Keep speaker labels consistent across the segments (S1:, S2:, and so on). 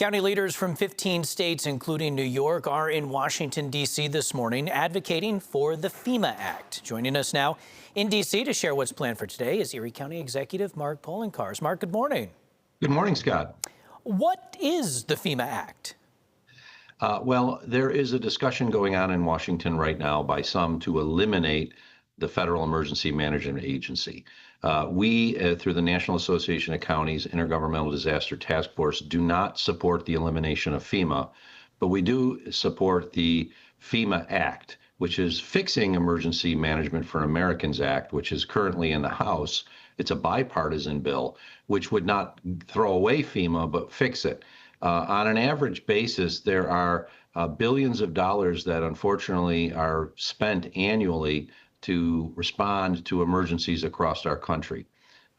S1: County leaders from 15 states, including New York, are in Washington, D.C. this morning advocating for the FEMA Act. Joining us now in D.C. to share what's planned for today is Erie County Executive Mark Poloncarz. Mark, good morning.
S2: Good morning, Scott.
S1: What is the FEMA Act?
S2: Well, there is a discussion going on in Washington right now by some to eliminate the Federal Emergency Management Agency. Through the National Association of Counties Intergovernmental Disaster Task Force, do not support the elimination of FEMA, but we do support the FEMA Act, which is Fixing Emergency Management for Americans Act, which is currently in the House. It's a bipartisan bill, which would not throw away FEMA, but fix it. On an average basis, there are billions of dollars that unfortunately are spent annually to respond to emergencies across our country.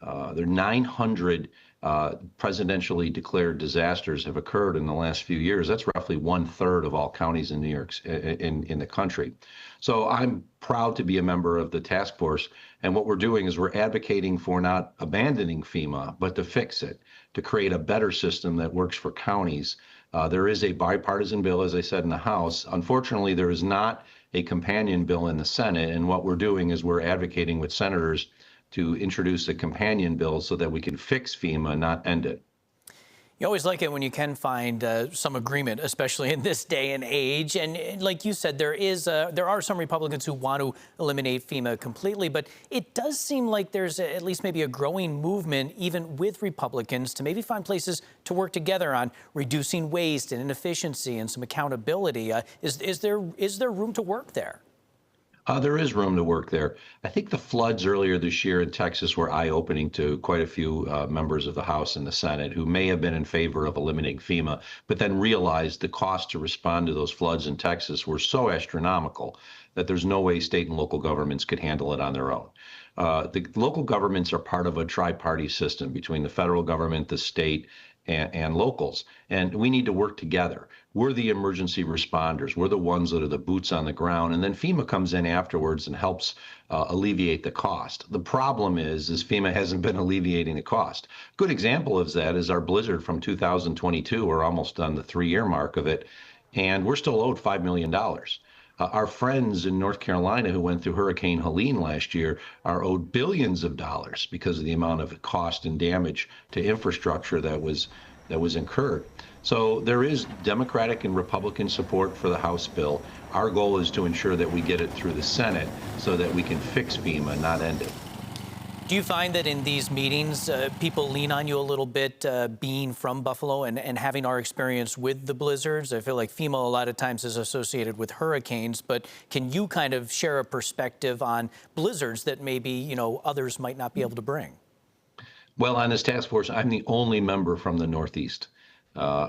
S2: There are 900 presidentially declared disasters have occurred in the last few years. That's roughly 1/3 of all counties in New York in the country. So I'm proud to be a member of the task force. And what we're doing is we're advocating for not abandoning FEMA, but to fix it, to create a better system that works for counties. There is a bipartisan bill, as I said, in the House. Unfortunately, there is not a companion bill in the Senate. And what we're doing is we're advocating with senators to introduce a companion bill so that we can fix FEMA, not end it.
S1: You always like it when you can find some agreement, especially in this day and age. And like you said, there are some Republicans who want to eliminate FEMA completely, but it does seem like there's at least maybe a growing movement, even with Republicans, to maybe find places to work together on reducing waste and inefficiency and some accountability. Is there room to work there?
S2: There is room to work there. I think the floods earlier this year in Texas were eye-opening to quite a few members of the House and the Senate who may have been in favor of eliminating FEMA, but then realized the cost to respond to those floods in Texas were so astronomical that there's no way state and local governments could handle it on their own. The local governments are part of a tri-party system between the federal government, the state, and locals. And we need to work together. We're the emergency responders. We're the ones that are the boots on the ground. And then FEMA comes in afterwards and helps alleviate the cost. The problem is FEMA hasn't been alleviating the cost. Good example of that is our blizzard from 2022. We're almost on the 3-year mark of it, and we're still owed $5 million. Our friends in North Carolina who went through Hurricane Helene last year are owed billions of dollars because of the amount of cost and damage to infrastructure that was incurred. So there is Democratic and Republican support for the House bill. Our goal is to ensure that we get it through the Senate so that we can fix FEMA, not end it.
S1: Do you find that in these meetings, people lean on you a little bit, being from Buffalo and having our experience with the blizzards? I feel like FEMA a lot of times is associated with hurricanes, but can you kind of share a perspective on blizzards that maybe, others might not be able to bring?
S2: Well, on this task force, I'm the only member from the Northeast,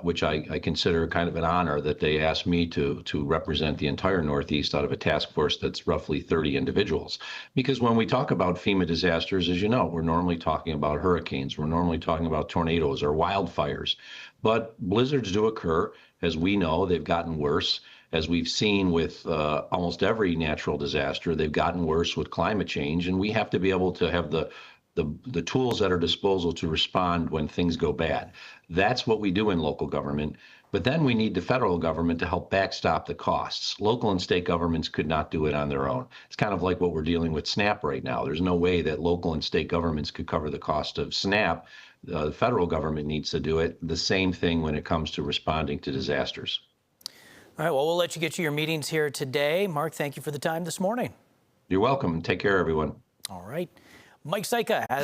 S2: which I consider kind of an honor that they asked me to represent the entire Northeast out of a task force that's roughly 30 individuals. Because when we talk about FEMA disasters, as you know, we're normally talking about hurricanes, we're normally talking about tornadoes or wildfires. But blizzards do occur. As we know, they've gotten worse. As we've seen with almost every natural disaster, they've gotten worse with climate change, and we have to be able to have the tools at our disposal to respond when things go bad. That's what we do in local government. But then we need the federal government to help backstop the costs. Local and state governments could not do it on their own. It's kind of like what we're dealing with SNAP right now. There's no way that local and state governments could cover the cost of SNAP. The federal government needs to do it. The same thing when it comes to responding to disasters.
S1: All right, well, we'll let you get to your meetings here today. Mark, thank you for the time this morning.
S2: You're welcome. Take care, everyone.
S1: All right. Mike Syka has